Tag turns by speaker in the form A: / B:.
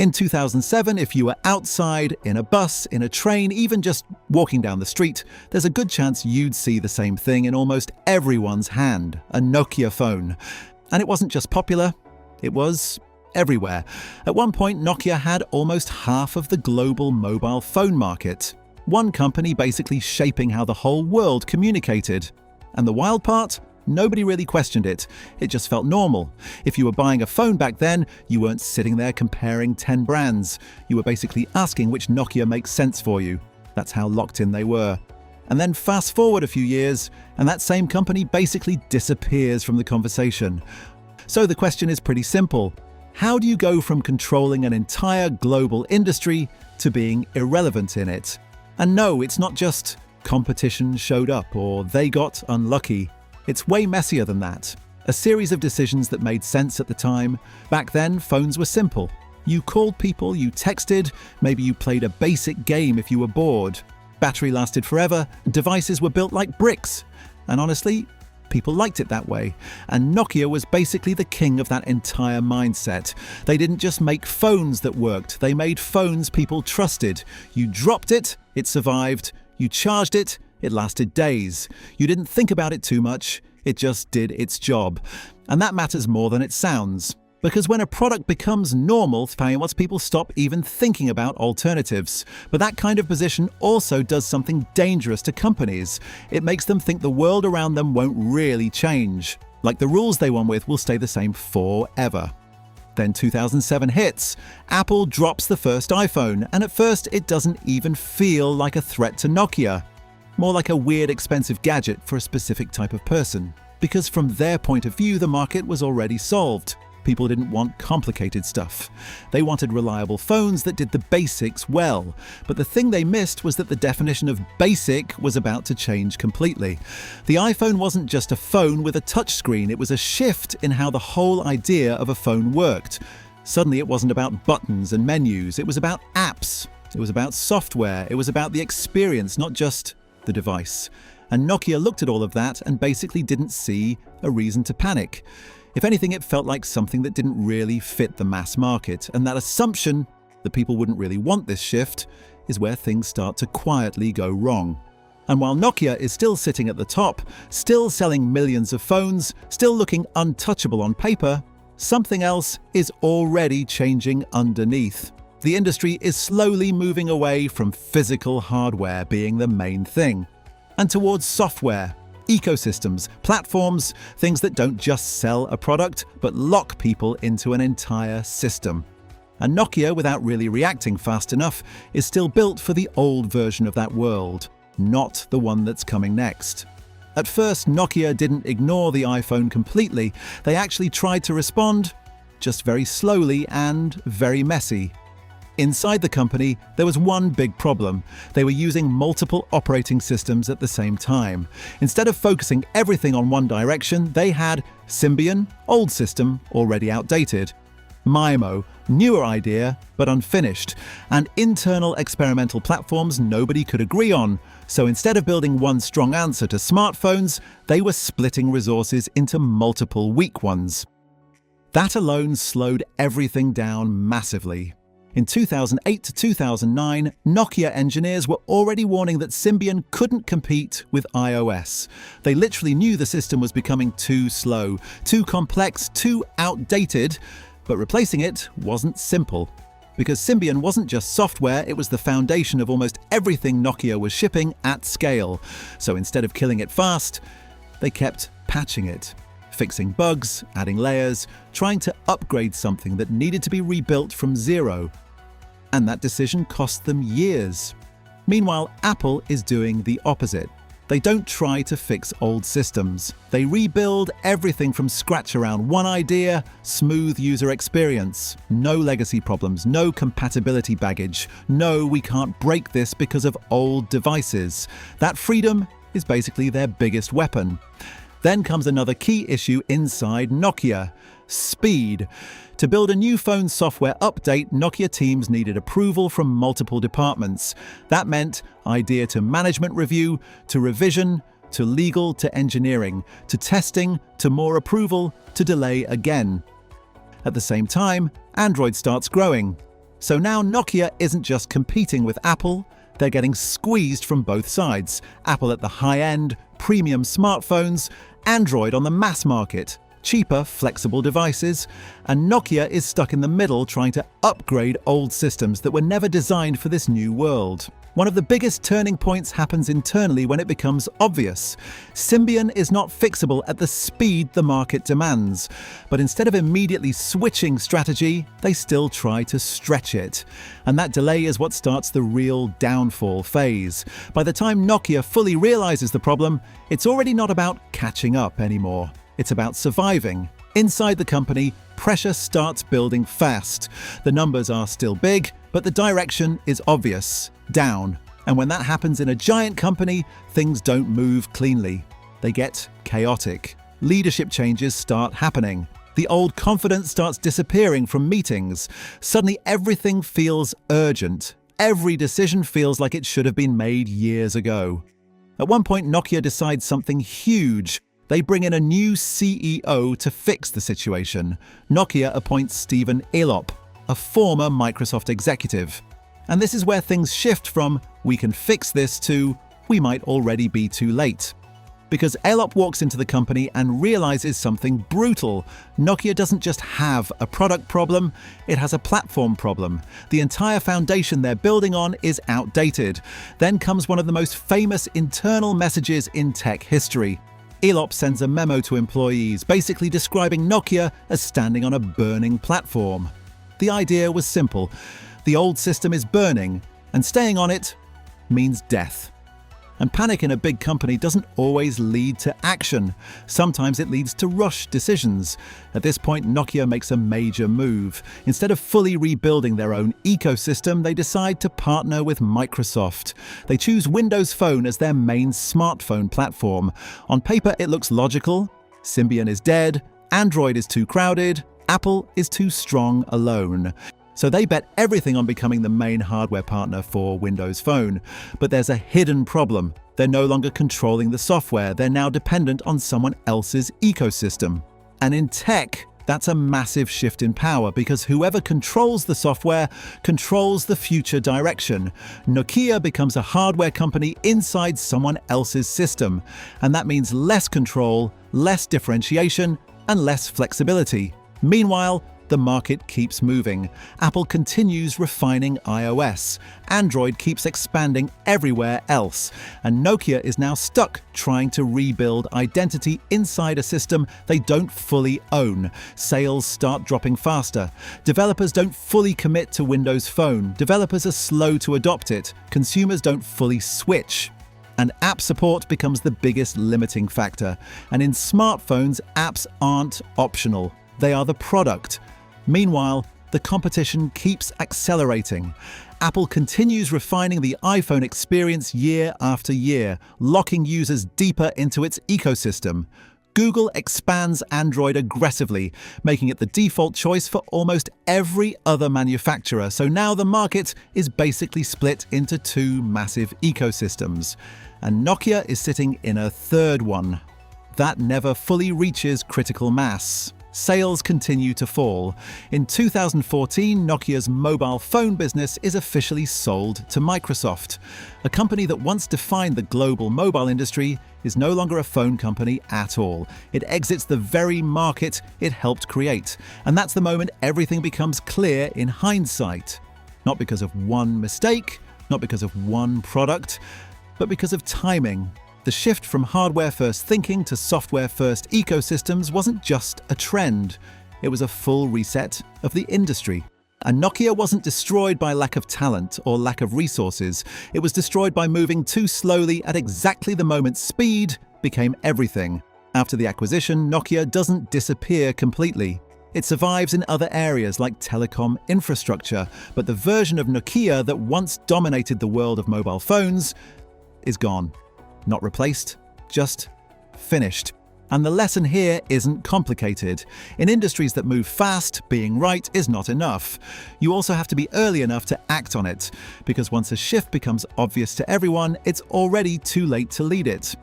A: In 2007, if you were outside, in a bus, in a train, even just walking down the street, there's a good chance you'd see the same thing in almost everyone's hand, a Nokia phone. And it wasn't just popular, it was everywhere. At one point, Nokia had almost half of the global mobile phone market. One company basically shaping how the whole world communicated. And the wild part? Nobody really questioned it. It just felt normal. If you were buying a phone back then, you weren't sitting there comparing 10 brands. You were basically asking which Nokia makes sense for you. That's how locked in they were. And then fast forward a few years, and that same company basically disappears from the conversation. So the question is pretty simple. How do you go from controlling an entire global industry to being irrelevant in it? And no, it's not just competition showed up or they got unlucky. It's way messier than that. A series of decisions that made sense at the time. Back then, phones were simple. You called people, you texted, maybe you played a basic game if you were bored. Battery lasted forever, devices were built like bricks. And honestly, people liked it that way. And Nokia was basically the king of that entire mindset. They didn't just make phones that worked, they made phones people trusted. You dropped it, it survived. You charged it, it lasted days. You didn't think about it too much, it just did its job. And that matters more than it sounds. Because when a product becomes normal, once people stop even thinking about alternatives. But that kind of position also does something dangerous to companies. It makes them think the world around them won't really change. Like the rules they won with will stay the same forever. Then 2007 hits. Apple drops the first iPhone, and at first it doesn't even feel like a threat to Nokia. More like a weird, expensive gadget for a specific type of person. Because from their point of view, the market was already solved. People didn't want complicated stuff. They wanted reliable phones that did the basics well. But the thing they missed was that the definition of basic was about to change completely. The iPhone wasn't just a phone with a touchscreen, it was a shift in how the whole idea of a phone worked. Suddenly it wasn't about buttons and menus, it was about apps. It was about software, it was about the experience, not just the device. And Nokia looked at all of that and basically didn't see a reason to panic. If anything, it felt like something that didn't really fit the mass market, and that assumption that people wouldn't really want this shift is where things start to quietly go wrong. And while Nokia is still sitting at the top, still selling millions of phones, still looking untouchable on paper, something else is already changing underneath. The industry is slowly moving away from physical hardware being the main thing, and towards software, ecosystems, platforms, things that don't just sell a product, but lock people into an entire system. And Nokia, without really reacting fast enough, is still built for the old version of that world, not the one that's coming next. At first, Nokia didn't ignore the iPhone completely. They actually tried to respond, just very slowly and very messy. Inside the company, there was one big problem. They were using multiple operating systems at the same time. Instead of focusing everything on one direction, they had Symbian, old system, already outdated. MIMO, newer idea, but unfinished. And internal experimental platforms nobody could agree on. So instead of building one strong answer to smartphones, they were splitting resources into multiple weak ones. That alone slowed everything down massively. In 2008 to 2009, Nokia engineers were already warning that Symbian couldn't compete with iOS. They literally knew the system was becoming too slow, too complex, too outdated, but replacing it wasn't simple. Because Symbian wasn't just software, it was the foundation of almost everything Nokia was shipping at scale. So instead of killing it fast, they kept patching it. Fixing bugs, adding layers, trying to upgrade something that needed to be rebuilt from zero. And that decision cost them years. Meanwhile, Apple is doing the opposite. They don't try to fix old systems. They rebuild everything from scratch around one idea, smooth user experience. No legacy problems, no compatibility baggage. No, we can't break this because of old devices. That freedom is basically their biggest weapon. Then comes another key issue inside Nokia: speed. To build a new phone software update, Nokia teams needed approval from multiple departments. That meant idea to management review, to revision, to legal, to engineering, to testing, to more approval, to delay again. At the same time, Android starts growing. So now Nokia isn't just competing with Apple, they're getting squeezed from both sides. Apple at the high-end, premium smartphones, Android on the mass market, cheaper, flexible devices, and Nokia is stuck in the middle trying to upgrade old systems that were never designed for this new world. One of the biggest turning points happens internally when it becomes obvious. Symbian is not fixable at the speed the market demands, but instead of immediately switching strategy, they still try to stretch it. And that delay is what starts the real downfall phase. By the time Nokia fully realizes the problem, it's already not about catching up anymore. It's about surviving. Inside the company, pressure starts building fast. The numbers are still big, but the direction is obvious. Down. And when that happens in a giant company, things don't move cleanly. They get chaotic. Leadership changes start happening. The old confidence starts disappearing from meetings. Suddenly everything feels urgent. Every decision feels like it should have been made years ago. At one point, Nokia decides something huge. They bring in a new CEO to fix the situation. Nokia appoints Stephen Elop, a former Microsoft executive. And this is where things shift from "we can fix this" to "we might already be too late." Because Elop walks into the company and realizes something brutal. Nokia doesn't just have a product problem, it has a platform problem. The entire foundation they're building on is outdated. Then comes one of the most famous internal messages in tech history. Elop sends a memo to employees, basically describing Nokia as standing on a burning platform. The idea was simple. The old system is burning, and staying on it means death. And panic in a big company doesn't always lead to action. Sometimes it leads to rush decisions. At this point, Nokia makes a major move. Instead of fully rebuilding their own ecosystem, they decide to partner with Microsoft. They choose Windows Phone as their main smartphone platform. On paper, it looks logical. Symbian is dead, Android is too crowded, Apple is too strong alone. So they bet everything on becoming the main hardware partner for Windows Phone. But there's a hidden problem. They're no longer controlling the software. They're now dependent on someone else's ecosystem. And in tech, that's a massive shift in power because whoever controls the software controls the future direction. Nokia becomes a hardware company inside someone else's system. And that means less control, less differentiation, and less flexibility. Meanwhile, the market keeps moving. Apple continues refining iOS. Android keeps expanding everywhere else. And Nokia is now stuck trying to rebuild identity inside a system they don't fully own. Sales start dropping faster. Developers don't fully commit to Windows Phone. Developers are slow to adopt it. Consumers don't fully switch. And app support becomes the biggest limiting factor. And in smartphones, apps aren't optional. They are the product. Meanwhile, the competition keeps accelerating. Apple continues refining the iPhone experience year after year, locking users deeper into its ecosystem. Google expands Android aggressively, making it the default choice for almost every other manufacturer. So now the market is basically split into two massive ecosystems. And Nokia is sitting in a third one. That never fully reaches critical mass. Sales continue to fall. In 2014, Nokia's mobile phone business is officially sold to Microsoft. A company that once defined the global mobile industry is no longer a phone company at all. It exits the very market it helped create. And that's the moment everything becomes clear in hindsight. Not because of one mistake, not because of one product, but because of timing. The shift from hardware-first thinking to software-first ecosystems wasn't just a trend. It was a full reset of the industry. And Nokia wasn't destroyed by lack of talent or lack of resources. It was destroyed by moving too slowly at exactly the moment speed became everything. After the acquisition, Nokia doesn't disappear completely. It survives in other areas like telecom infrastructure, but the version of Nokia that once dominated the world of mobile phones is gone. Not replaced, just finished. And the lesson here isn't complicated. In industries that move fast, being right is not enough. You also have to be early enough to act on it, because once a shift becomes obvious to everyone, it's already too late to lead it.